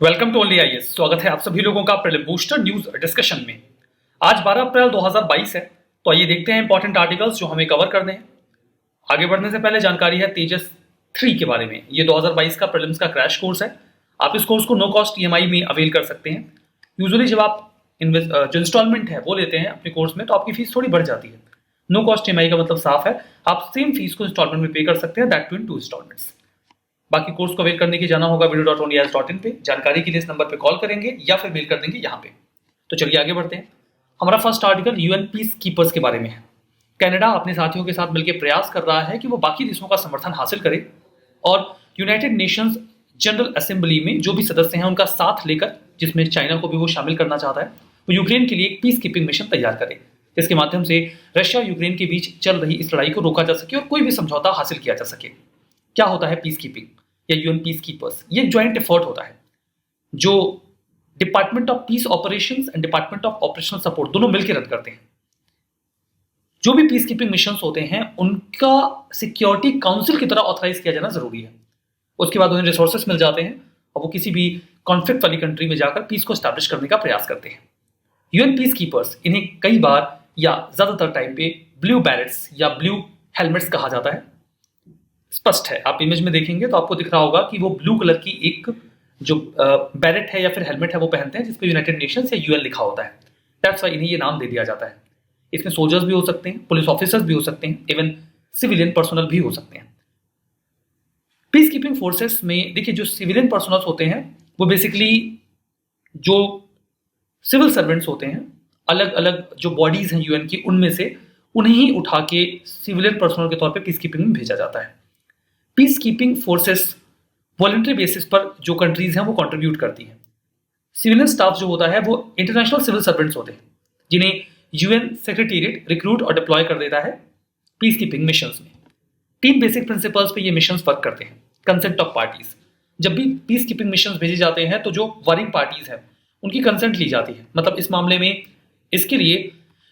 Welcome to only IAS. स्वागत है आप सभी लोगों का प्रीलिम बूस्टर न्यूज डिस्कशन में। आज 12 अप्रैल 2022 है, तो आइए देखते हैं इंपॉर्टेंट आर्टिकल्स जो हमें कवर करने हैं। आगे बढ़ने से पहले जानकारी है तेजस 3 के बारे में। ये 2022 का प्रीलिम्स का क्रैश कोर्स है। आप इस कोर्स को नो कॉस्ट ईएमआई में अवेल कर सकते हैं। यूजुअली जब आप जो इंस्टॉलमेंट है वो लेते हैं अपने कोर्स में, तो आपकी फीस थोड़ी बढ़ जाती है। नो कॉस्ट ईएमआई का मतलब साफ है, आप सेम फीस को इंस्टॉलमेंट में पे कर सकते हैं, दैट टू इन 2 इंस्टॉलमेंट्स। बाकी कोर्स को अवेल करने के जाना होगा video.onlyas.in पे। जानकारी के लिए इस नंबर पे कॉल करेंगे या फिर मेल कर देंगे यहाँ पे। तो चलिए आगे बढ़ते हैं। हमारा first article UN peace keepers के बारे में है। कनाडा अपने साथियों के साथ मिलकर प्रयास कर रहा है कि वो बाकी देशों का समर्थन हासिल करे और यूनाइटेड नेशंस जनरल असेंबली में जो भी सदस्य हैं उनका साथ लेकर, जिसमें चाइना को भी वो शामिल करना चाहता है, वो यूक्रेन के लिए एक पीस कीपिंग मिशन तैयार करे, जिसके माध्यम से रशिया यूक्रेन के बीच चल रही इस लड़ाई को रोका जा सके और कोई भी समझौता हासिल किया जा सके। क्या होता है पीस कीपिंग या यूएन पीस कीपर्स? ये एक ज्वाइंट एफर्ट होता है जो department of peace operations and department of operational support दोनों मिलकर रन करते हैं। जो भी पीस कीपिंग मिशंस होते हैं उनका सिक्योरिटी काउंसिल की तरह ऑथराइज किया जाना जरूरी है। उसके बाद उन्हें रिसोर्सेस मिल जाते हैं और वो किसी भी कॉन्फ्लिक्ट वाली कंट्री में जाकर पीस को स्टैब्लिश करने का प्रयास करते हैं। यूएन पीस कीपर्स, इन्हें कई बार या ज्यादातर टाइम पे ब्लू बैरेट्स या ब्लू हेलमेट्स कहा जाता है। स्पष्ट है, आप इमेज में देखेंगे तो आपको दिख रहा होगा कि वो ब्लू कलर की एक जो बैरेट है या फिर हेलमेट है वो पहनते हैं, जिसपे यूनाइटेड नेशंस या यूएन लिखा होता है। दैट्स व्हाई इन्हें ये नाम दे दिया जाता है। इसमें सोल्जर्स भी हो सकते हैं, पुलिस ऑफिसर्स भी हो सकते हैं, इवन सिविलियन पर्सनल भी हो सकते हैं। पीस कीपिंग फोर्सेस में देखिए, जो सिविलियन पर्सनल्स होते हैं वो बेसिकली जो सिविल सर्वेंट्स होते हैं, अलग अलग जो बॉडीज हैं यूएन की, उनमें से उन्हें ही उठा के सिविलियन पर्सनल के तौर पे पीस कीपिंग में भेजा जाता है। Peace keeping forces voluntary basis पर जो कंट्रीज हैं वो कंट्रीब्यूट करती हैं। सिविलियन स्टाफ जो होता है वो इंटरनेशनल सिविल सर्वेंट्स होते हैं, जिन्हें यूएन सेक्रेटेरिएट रिक्रूट और डिप्लॉय कर देता है पीस कीपिंग मिशंस में। 3 बेसिक प्रिंसिपल्स पे ये मिशंस वर्क करते हैं। कंसेंट ऑफ पार्टीज, जब भी पीस कीपिंग मिशंस भेजे जाते हैं तो जो वॉरिंग पार्टीज हैं उनकी कंसेंट ली जाती है। मतलब इस मामले में इसके लिए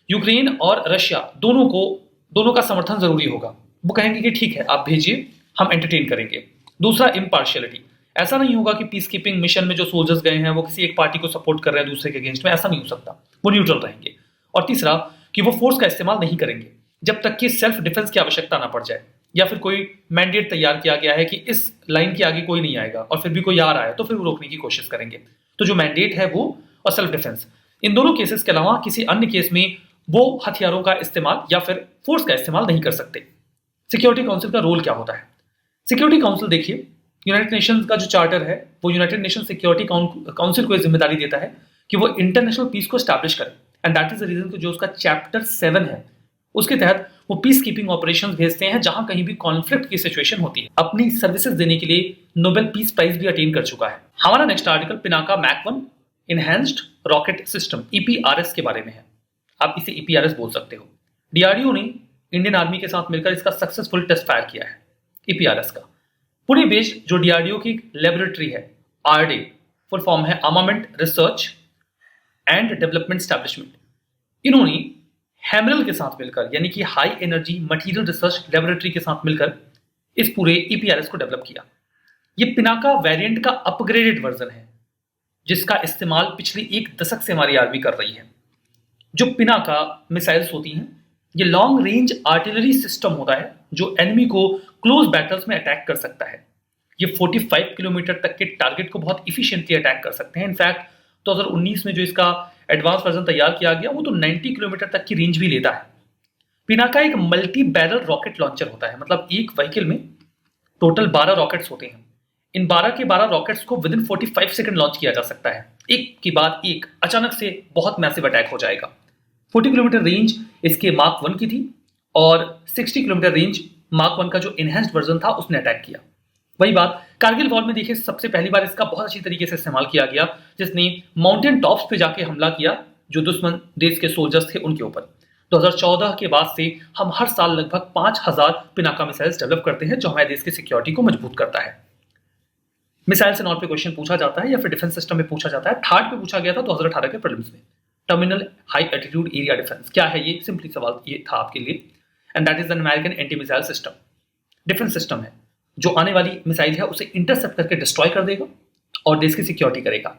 यूक्रेन और रशिया दोनों का समर्थन जरूरी होगा। वो कहेंगे कि ठीक है आप भेजिए, हम एंटरटेन करेंगे। दूसरा, इम्पार्शियलिटी। ऐसा नहीं होगा कि पीस कीपिंग मिशन में जो सोल्जर्स गए हैं वो किसी एक पार्टी को सपोर्ट कर रहे हैं दूसरे के अगेंस्ट में, ऐसा नहीं हो सकता। वो न्यूट्रल रहेंगे। और तीसरा, कि वो फोर्स का इस्तेमाल नहीं करेंगे जब तक कि सेल्फ डिफेंस की आवश्यकता ना पड़ जाए, या फिर कोई मैंडेट तैयार किया गया है कि इस लाइन के आगे कोई नहीं आएगा और फिर भी कोई आ रहा है तो फिर वो रोकने की कोशिश करेंगे। तो जो मैंडेट है वो और सेल्फ डिफेंस, इन दोनों केसेस के अलावा किसी अन्य केस में वो हथियारों का इस्तेमाल या फिर फोर्स का इस्तेमाल नहीं कर सकते। सिक्योरिटी काउंसिल का रोल क्या होता है? सिक्योरिटी काउंसिल देखिए, यूनाइटेड नेशंस का जो चार्टर है वो यूनाइटेड नेशन सिक्योरिटी काउंसिल को जिम्मेदारी देता है कि वो इंटरनेशनल पीस को स्टैब्लिश करे। And that is the reason कि जो उसका चैप्टर 7 है उसके तहत वो पीस कीपिंग ऑपरेशंस भेजते हैं जहां कहीं भी कॉन्फ्लिक्ट की सिचुएशन होती है। अपनी सर्विसेज देने के लिए नोबेल पीस प्राइज भी अटेन कर चुका है। हमारा next article Pinaka mark 1 enhanced rocket system EPRS के बारे में है। आप इसे ईपीआरएस बोल सकते हो। डीआरडीओ ने इंडियन आर्मी के साथ मिलकर इसका सक्सेसफुल टेस्ट फायर किया है। ईपीआरएस का पुणे बेस्ड जो डीआरडीओ की लेबोरेटरी है, आरडे फुल फॉर्म है armament research and development establishment, इन्होंने हैमरल के साथ मिलकर, यानी कि high energy material research laboratory के साथ मिलकर इस पूरे ईपीआरएस को डेवलप किया। ये पिनाका वेरिएंट का अपग्रेडेड वर्जन है जिसका इस्तेमाल पिछली 1 दशक से हमारी आर्मी कर रही है। जो पिनाका मिसाइल्स होती हैं ये लॉन्ग रेंज आर्टिलरी सिस्टम होता है जो एनिमी को क्लोज बैटल्स में अटैक कर सकता है। ये 45 किलोमीटर तक के टारगेट को बहुत इफिशिएंटली अटैक कर सकते हैं। इनफैक्ट 2019 में जो इसका एडवांस वर्जन तैयार किया गया वो तो 90 किलोमीटर तक की रेंज भी लेता है। पिनाका एक मल्टी बैरल रॉकेट लॉन्चर होता है, मतलब एक व्हीकल में टोटल 12 रॉकेट्स होते हैं। इन 12 के 12 रॉकेट्स को विद इन 45 सेकंड लॉन्च किया जा सकता है। एक के बाद एक अचानक से बहुत मैसिव अटैक हो जाएगा। 40 किलोमीटर रेंज इसके मार्क 1 की थी और 60 किलोमीटर रेंज मार्क 1 का जो इनहैंस्ड वर्जन था उसने अटैक किया। वही बात कारगिल वॉर में देखिए, सबसे पहली बार इसका बहुत अच्छी तरीके से इस्तेमाल किया गया, जिसने माउंटेन टॉप्स पे जाके हमला किया जो दुश्मन देश के सोल्जर्स थे उनके ऊपर। 2014 के बाद से हम हर साल लगभग 5000 पिनाका मिसाइल्स डेवलप करते हैं जो हमारे देश की सिक्योरिटी को मजबूत करता है। मिसाइल्स एंड ऑल पे क्वेश्चन पूछा जाता है या फिर डिफेंस सिस्टम में पूछा जाता है। थर्ड पे पूछा गया था 2018 के प्रीलिम्स में। Terminal high altitude area defence क्या है? ये सिंपली सवाल ये था आपके लिए। And that is an American anti missile system. Defence system है जो आने वाली मिसाइल है उसे इंटरसेप्ट करके डिस्ट्रॉय कर देगा और देश की सिक्योरिटी करेगा।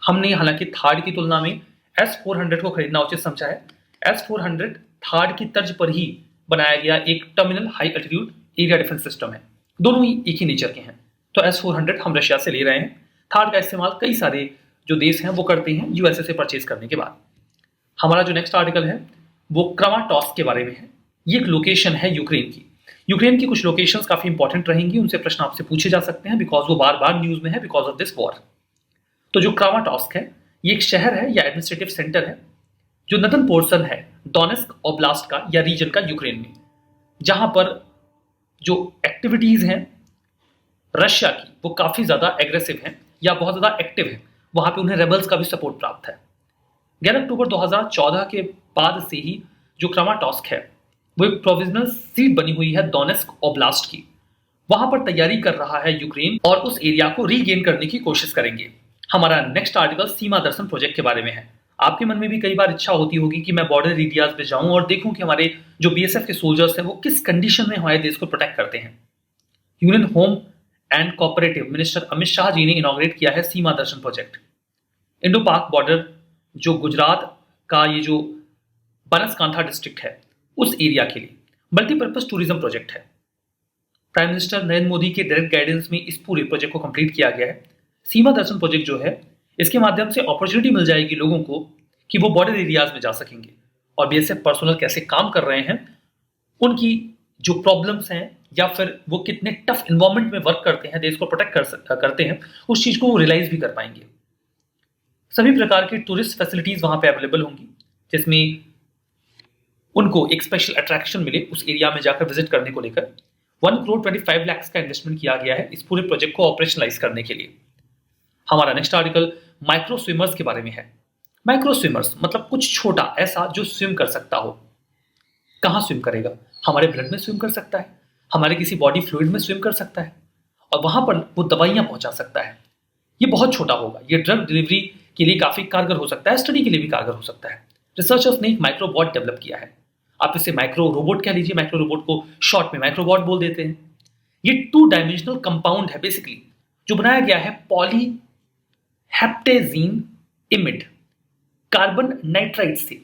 हमने हालांकि थार्ड की तुलना में S-400 को खरीदना उचित समझा है। S-400 थार्ड की तर्ज पर ही बनाया गया एक terminal high altitude area defence system है। दोनों ही एक ही नेचर के हैं। तो S-400 हम रशिया से ले रहे हैं। थार्ड का इस्तेमाल कई सारे जो देश हैं वो करते हैं यूएसए से परचेज करने के बाद। हमारा जो नेक्स्ट आर्टिकल है वो क्रामाटॉर्स्क के बारे में है। ये एक लोकेशन है यूक्रेन की। यूक्रेन की कुछ लोकेशंस काफी इंपॉर्टेंट रहेंगी, उनसे प्रश्न आपसे पूछे जा सकते हैं बिकॉज वो बार बार न्यूज में है बिकॉज ऑफ दिस वॉर। तो जो क्रामाटॉर्स्क है ये एक शहर है या एडमिनिस्ट्रेटिव सेंटर है जो नदन पोर्शन है डोनेस्क ओब्लास्ट का या रीजन का यूक्रेन में, जहां पर जो एक्टिविटीज हैं रशिया की वो काफी ज्यादा एग्रेसिव हैं या बहुत ज्यादा एक्टिव हैं। वहां पे उन्हें रेबल्स का भी सपोर्ट प्राप्त है। 11 अक्टूबर 2014 के बाद से ही जो क्रामाटॉर्स्क है वो एक प्रोविजनल सीट बनी हुई है डोनेस्क ओब्लास्ट की। वहां पर तैयारी कर रहा है यूक्रेन और उस एरिया को रीगेन करने की कोशिश करेंगे। हमारा नेक्स्ट आर्टिकल सीमा दर्शन प्रोजेक्ट के बारे में है। आपके मन में भी कई बार इच्छा होती होगी कि मैं बॉर्डर एरियाज पे जाऊं और देखूं कि हमारे जो बीएसएफ के सोल्जर्स हैं वो किस कंडीशन में हमारे देश को प्रोटेक्ट करते हैं। Union home and cooperative minister Amit Shah ji ने इनॉग्रेट किया है Seema Darshan project. Indo Pak border जो गुजरात का ये जो बनासकांठा डिस्ट्रिक्ट है उस एरिया के लिए मल्टीपर्पज टूरिज्म प्रोजेक्ट है। प्राइम मिनिस्टर नरेंद्र मोदी के डायरेक्ट गाइडेंस में इस पूरे प्रोजेक्ट को कंप्लीट किया गया है। सीमा दर्शन प्रोजेक्ट जो है इसके माध्यम से अपॉर्चुनिटी मिल जाएगी लोगों को कि वो बॉर्डर एरियाज में जा सकेंगे और बीएसएफ पर्सनल कैसे काम कर रहे हैं, उनकी जो प्रॉब्लम्स हैं या फिर वो कितने टफ इन्वायरमेंट में वर्क करते हैं, देश को प्रोटेक्ट करते हैं, उस चीज को वो रियलाइज भी कर पाएंगे। सभी प्रकार की टूरिस्ट फैसिलिटीज वहां पे अवेलेबल होंगी जिसमें उनको एक स्पेशल अट्रैक्शन मिले उस एरिया में जाकर विजिट करने को लेकर। 1,25 लाख का इन्वेस्टमेंट किया गया है इस पूरे प्रोजेक्ट को ऑपरेशनलाइज करने के लिए। हमारा नेक्स्ट आर्टिकल माइक्रो स्विमर्स के बारे में है। माइक्रो स्विमर्स मतलब कुछ छोटा ऐसा जो स्विम कर सकता हो। कहां स्विम करेगा? हमारे ब्लड में स्विम कर सकता है, हमारे किसी बॉडी फ्लूइड में स्विम कर सकता है और वहां पर वो दवाइयां पहुंचा सकता है। ये बहुत छोटा होगा। ये ड्रग डिलीवरी के लिए काफी कारगर हो सकता है, स्टडी के लिए भी कारगर हो सकता है। रिसर्चर्स ने एक माइक्रोबॉट डेवलप किया है। आप इसे माइक्रो रोबोट कह लीजिए, माइक्रो रोबोट को शॉर्ट में माइक्रोबॉट बोल देते हैं। ये 2 डायमेंशनल कंपाउंड है बेसिकली जो बनाया गया है पॉलीहेप्टेजीन इमिड कार्बन नाइट्राइड से।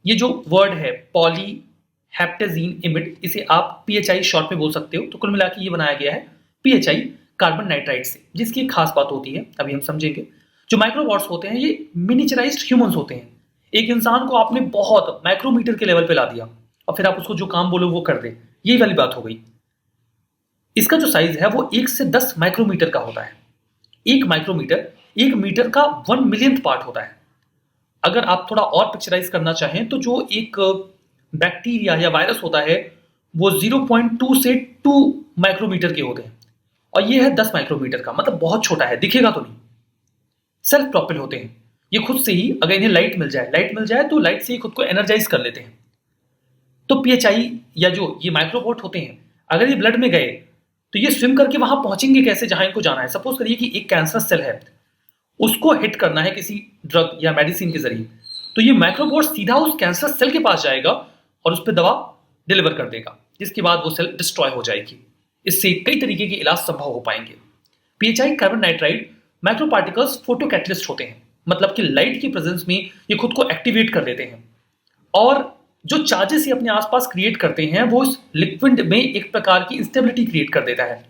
ये जो वर्ड है पॉलीहेप्टेजीन इमिड, इसे आप PHI शॉर्ट में बोल सकते हो। तो कुल मिला के ये बनाया गया है PHI कार्बन नाइट्राइड से, जिसकी एक खास बात होती है अभी हम समझेंगे। जो माइक्रोबॉट्स होते हैं ये मिनिचराइज्ड ह्यूमंस होते हैं। एक इंसान को आपने बहुत माइक्रोमीटर के लेवल पे ला दिया और फिर आप उसको जो काम बोलो वो कर दे, यही वाली बात हो गई। इसका जो साइज है वो 1 से 10 माइक्रोमीटर का होता है। 1 माइक्रोमीटर 1 मीटर का 1 मिलियंथ पार्ट होता है। अगर आप थोड़ा और पिक्चराइज करना चाहें तो जो एक बैक्टीरिया या वायरस होता है वो 0.2 से 2 माइक्रोमीटर के होते हैं और ये है 10 माइक्रोमीटर का, मतलब बहुत छोटा है, दिखेगा तो नहीं। सेल्फ प्रोपेल होते हैं। ये खुद से ही अगर इन्हें लाइट मिल जाए तो लाइट से ही खुद को एनर्जाइज कर लेते हैं। तो PHI या जो ये माइक्रोबॉट होते हैं अगर ये ब्लड में गए तो ये स्विम करके वहां पहुंचेंगे कैसे जहां इनको जाना है। सपोज करिए कि एक कैंसर सेल है, उसको हिट करना है किसी ड्रग या मेडिसिन के जरिए, तो ये माइक्रोबॉट सीधा उस कैंसर सेल के पास जाएगा और उस पर दवा डिलीवर कर देगा, जिसके बाद वो सेल डिस्ट्रॉय हो जाएगी। इससे कई तरीके के इलाज संभव हो पाएंगे। PHI carbon nitride micro particles photo catalyst होते हैं, मतलब कि लाइट की प्रेजेंस में ये खुद को एक्टिवेट कर देते हैं और जो चार्जेस ये अपने आसपास क्रिएट करते हैं वो इस लिक्विड में एक प्रकार की इंस्टेबिलिटी क्रिएट कर देता है।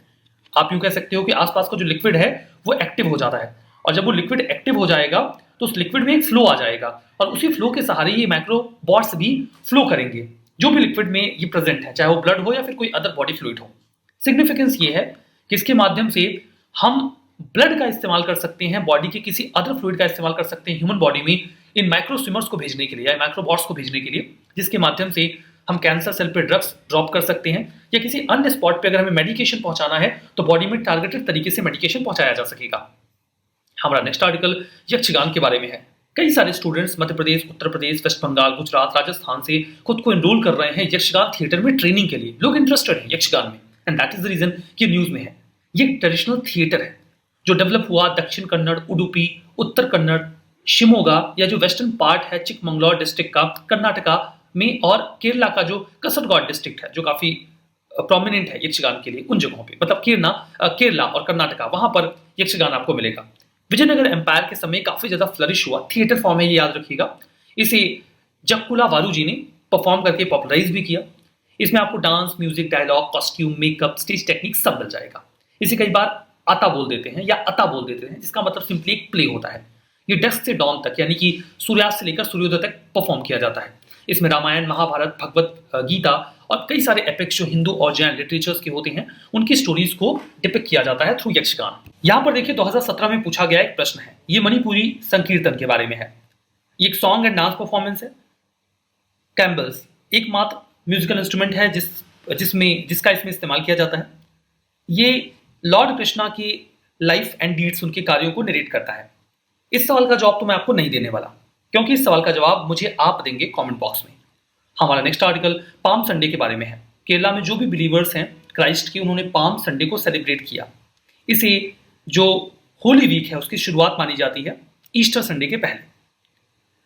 आप यूं कह सकते हो कि आसपास का जो लिक्विड है वो एक्टिव हो जाता है और जब वो लिक्विड एक्टिव हो जाएगा तो उस लिक्विड में एक फ्लो आ जाएगा और उसी फ्लो के सहारे ये माइक्रोबॉट्स भी फ्लो करेंगे जो भी लिक्विड में ये प्रेजेंट है, चाहे वो ब्लड हो या फिर कोई अदर बॉडी फ्लूइड हो। सिग्निफिकेंस ये है कि इसके माध्यम से हम ब्लड का इस्तेमाल कर सकते हैं, बॉडी के किसी अदर फ्लूइड का इस्तेमाल कर सकते हैं ह्यूमन बॉडी में इन माइक्रो स्विमर्स को भेजने के लिए या माइक्रोबॉट्स को भेजने के लिए, जिसके माध्यम से हम कैंसर सेल पे ड्रग्स ड्रॉप कर सकते हैं या किसी अन्य स्पॉट पे अगर हमें मेडिकेशन पहुंचाना है तो बॉडी में टारगेटेड तरीके से मेडिकेशन पहुंचाया जा सकेगा। हमारा नेक्स्ट आर्टिकल यक्षगान के बारे में है। कई सारे स्टूडेंट्स मध्य प्रदेश, उत्तर प्रदेश, वेस्ट बंगाल, गुजरात, राजस्थान से खुद को एनरोल कर रहे हैं यक्षगान थिएटर में ट्रेनिंग के लिए। लोग इंटरेस्टेड हैं यक्षगान में and that is the reason कि न्यूज में है। ये ट्रेडिशनल थिएटर है जो डेवलप हुआ दक्षिण कन्नड़, उडुपी, उत्तर कन्नड़, शिमोगा या जो वेस्टर्न पार्ट है चिकमंगलौर डिस्ट्रिक्ट का कर्नाटका में और केरला का जो कसरगोड डिस्ट्रिक्ट है जो काफी प्रोमिनेंट है यक्षगान के लिए उन जगहों पे, मतलब केरला और कर्नाटका, वहां पर यक्षगान आपको मिलेगा। विजयनगर एम्पायर के समय काफी ज्यादा फ्लरिश हुआ, थिएटर फॉर्म है ये याद रखिएगा। इसे जक्कुला वारू जी ने परफॉर्म करके पॉपुलराइज भी किया। इसमें आपको dance, music, dialogue, costume, makeup, stage technique सब मिल जाएगा। इसे कई बार आता बोल देते हैं या अता बोल देते हैं, जिसका मतलब सिंपली एक प्ले होता है। ये डस्क से डॉन तक यानी कि सूर्यास्त से लेकर सूर्योदय तक परफॉर्म किया जाता है। इसमें रामायण, महाभारत, भगवत गीता और कई सारे एपिक्स जो हिंदू और जैन लिटरेचर्स के होते हैं उनकी स्टोरीज को डिपिक्ट किया जाता है थ्रू यक्षगान। यहां पर देखिए 2017 में पूछा गया एक प्रश्न है, ये मणिपुरी संकीर्तन के बारे में है। ये एक सॉन्ग एंड डांस परफॉर्मेंस है। कैम्बल्स एकमात्र म्यूजिकल इंस्ट्रूमेंट है जिसका इसमें इस्तेमाल किया जाता है। ये लॉर्ड कृष्णा की लाइफ एंड डीड्स, उनके कार्यों को नरेट करता है। इस सवाल का जवाब तो मैं आपको नहीं देने वाला, क्योंकि इस सवाल का जवाब मुझे आप देंगे कमेंट बॉक्स में। हमारा नेक्स्ट आर्टिकल पाम संडे के बारे में है। केरला में जो भी बिलीवर्स हैं क्राइस्ट के, उन्होंने पाम संडे को सेलिब्रेट किया। इसे जो होली वीक है उसकी शुरुआत मानी जाती है ईस्टर संडे के पहले।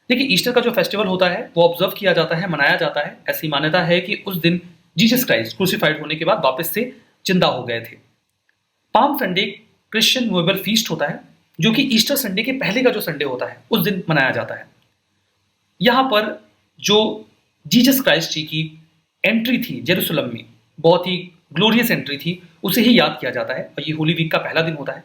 देखिए ईस्टर का जो फेस्टिवल होता है वो ऑब्जर्व किया जाता है, मनाया जाता है। ऐसी मान्यता है कि उस दिन जीसस क्राइस्ट क्रूसिफाइड होने के बाद वापस से जिंदा हो गए थे। Palm Sunday Christian movable feast होता है जो कि ईस्टर संडे के पहले का जो संडे होता है उस दिन मनाया जाता है। यहां पर जो जीसस क्राइस्ट जी की एंट्री थी जेरूसलम में, बहुत ही ग्लोरियस एंट्री थी, उसे ही याद किया जाता है और ये होली वीक का पहला दिन होता है।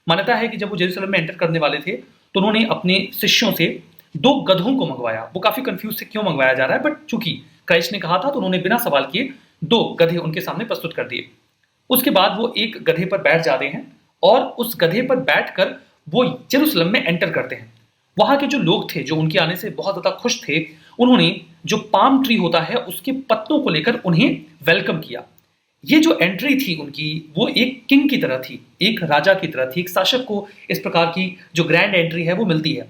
मान्यता है कि जब वो जेरूसलम में एंटर करने वाले थे तो उन्होंने अपने शिष्यों से 2 गधों को मंगवाया। वो काफी कंफ्यूज थे क्यों मंगवाया जा रहा है, बट चूंकि क्राइस्ट ने कहा था तो उन्होंने बिना सवाल किए 2 गधे उनके सामने प्रस्तुत कर दिए। उसके बाद वो एक गधे पर बैठ जाते हैं और उस गधे पर बैठकर वो जेरूसलम में एंटर करते हैं। वहां के जो लोग थे जो उनके आने से बहुत ज्यादा खुश थे, उन्होंने जो पाम ट्री होता है उसके पत्तों को लेकर उन्हें वेलकम किया। ये जो एंट्री थी उनकी वो एक किंग की तरह थी, एक राजा की तरह थी। एक शासक को इस प्रकार की जो ग्रैंड एंट्री है वो मिलती है।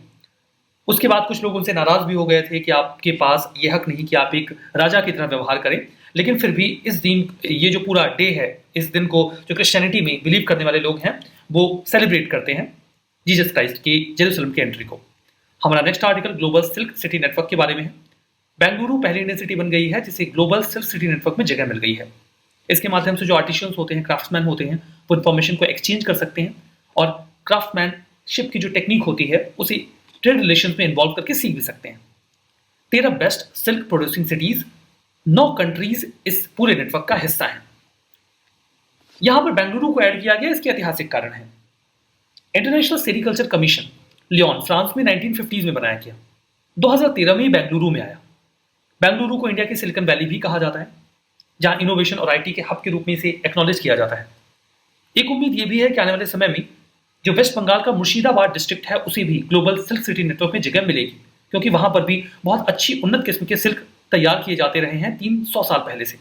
उसके बाद कुछ लोग उनसे नाराज भी हो गए थे कि आपके पास ये हक नहीं कि आप एक राजा की तरह व्यवहार करें, लेकिन फिर भी इस दिन, ये जो पूरा डे है, इस दिन को जो क्रिश्चियनिटी में बिलीव करने वाले लोग हैं वो सेलिब्रेट करते हैं जीसस क्राइस्ट की जेरूसलम की एंट्री को। हमारा next article global silk city network के बारे में है। बेंगलुरु पहली इंडियन सिटी बन गई है जिसे ग्लोबल सिल्क सिटी नेटवर्क में जगह मिल गई है। इसके माध्यम से जो आर्टिशियंस होते हैं, क्राफ्ट्समैन होते हैं, वो इन्फॉर्मेशन को एक्सचेंज कर सकते हैं और क्राफ्टमैनशिप की जो टेक्निक होती है उसे ट्रेड रिलेशंस में इन्वॉल्व करके सीख भी सकते हैं। 13 best silk producing cities, 9 countries इस पूरे नेटवर्क का हिस्सा है। यहां पर बेंगलुरु को ऐड किया गया, इसके ऐतिहासिक कारण है। International sericulture commission Lyon France में 1950s में बनाया गया, 2013 में बेंगलुरु में आया। बेंगलुरु को इंडिया की सिलिकॉन वैली भी कहा जाता है, जहां इनोवेशन और आईटी के हब के रूप में इसे एक्नॉलेज किया जाता है। एक उम्मीद यह भी है कि आने वाले समय में जो वेस्ट बंगाल का मुर्शिदाबाद डिस्ट्रिक्ट है उसे भी ग्लोबल सिल्क सिटी नेटवर्क में जगह मिलेगी, क्योंकि वहां पर भी बहुत अच्छी उन्नत किस्म के सिल्क तैयार किए जाते रहे हैं 300 साल पहले से।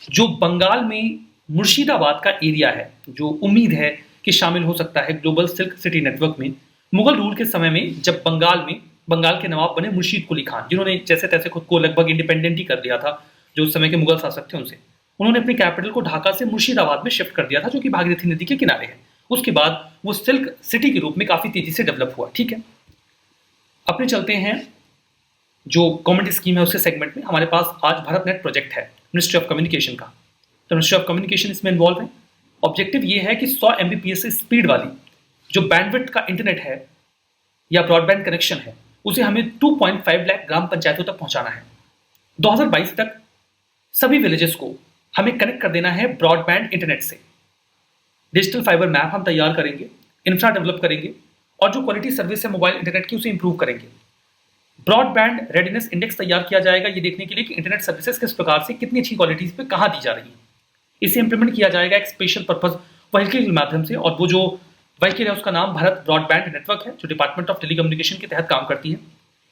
जो बंगाल में मुर्शिदाबाद का एरिया है, जो उम्मीद है कि शामिल हो सकता है ग्लोबल सिल्क सिटी नेटवर्क में, मुगल रूल के समय में जब बंगाल के नवाब बने मुर्शीद कुली खान, जिन्होंने जैसे तैसे खुद को लगभग इंडिपेंडेंट ही कर दिया था जो उस समय के मुगल शासक थे उनसे, उन्होंने अपनी कैपिटल को ढाका से मुर्शिदाबाद में शिफ्ट कर दिया था जो कि भागीरथी नदी के किनारे है। उसके बाद वो सिल्क सिटी के रूप में काफी तेजी से डेवलप हुआ। ठीक है, अपने चलते हैं जो गवर्नमेंट स्कीम है उसके सेगमेंट में। हमारे पास आज भारत नेट प्रोजेक्ट है मिनिस्ट्री ऑफ कम्युनिकेशन का, तो मिनिस्ट्री ऑफ कम्युनिकेशन इसमें इन्वॉल्व है। ऑब्जेक्टिव ये है कि 100 Mbps से स्पीड वाली जो बैंडविड्थ का इंटरनेट है या ब्रॉडबैंड कनेक्शन है उसे हमें 2.5 लाख ग्राम पंचायतों तक पहुंचाना है। 2022 तक सभी विलेजेस को हमें कनेक्ट कर देना है ब्रॉडबैंड इंटरनेट से। डिजिटल फाइबर मैप हम तैयार करेंगे, इंफ्रा डेवलप करेंगे और जो क्वालिटी सर्विस है मोबाइल इंटरनेट की उसे इंप्रूव करेंगे। ब्रॉडबैंड रेडीनेस इंडेक्स तैयार किया जाएगा ये देखने के लिए कि इंटरनेट सर्विसेज किस प्रकार से कितनी अच्छी क्वालिटी पे कहाँ दी जा रही है। इसे इंप्लीमेंट किया जाएगा एक स्पेशल पर्पज व्हीकल के माध्यम से, और वो जो व्हीकल है उसका नाम भारत ब्रॉडबैंड नेटवर्क है जो डिपार्टमेंट ऑफ टेलीकम्युनिकेशन के तहत काम करती है।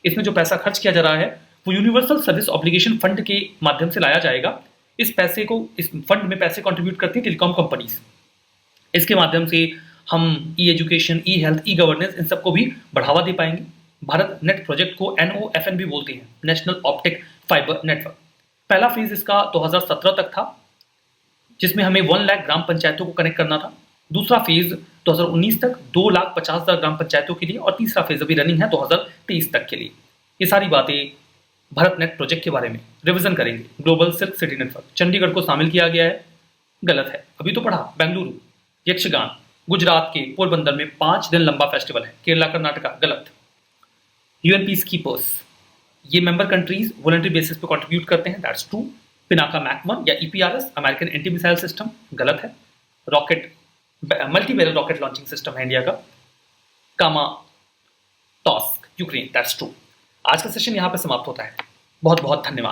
इसमें जो पैसा खर्च किया जा रहा है वो यूनिवर्सल सर्विस ऑब्लिगेशन फंड के माध्यम से लाया जाएगा। इस फंड में पैसे कंट्रीब्यूट करती है टेलीकॉम कंपनीज। इसके माध्यम से हम ई एजुकेशन, ई हेल्थ, ई गवर्नेंस इन सबको भी बढ़ावा दे पाएंगे। भारत नेट प्रोजेक्ट को NOFN भी बोलते हैं, नेशनल ऑप्टिक फाइबर नेटवर्क। पहला फेज इसका 2017 तक था जिसमें हमें 1 लाख ग्राम पंचायतों को कनेक्ट करना था। दूसरा फेज 2019 तक 2,50,000 ग्राम पंचायतों के लिए, और तीसरा फेज अभी रनिंग है 2023 तक के लिए। ये सारी बातें भारत नेट प्रोजेक्ट के बारे में रिवीजन करेंगे। Global silk city network, Chandigarh को शामिल किया गया है, गलत है। अभी तो पढ़ा। बेंगलुरु, यक्षगान, गुजरात के पोरबंदर में 5 दिन लंबा फेस्टिवल है। केरला, कर्नाटका, गलत। यूएन पीस कीपर्स, ये मेंबर कंट्रीज वॉलंटरी बेसिस पे कंट्रीब्यूट करते हैं, दैट्स ट्रू। पिनाका मैक 1 या ईपीआरएस, अमेरिकन एंटी मिसाइल सिस्टम, गलत है। Rocket, multi barrel rocket launching system है इंडिया का। कामा टॉस्क, यूक्रेन, दैट्स ट्रू। आज का सेशन यहां पे समाप्त होता है। बहुत बहुत धन्यवाद।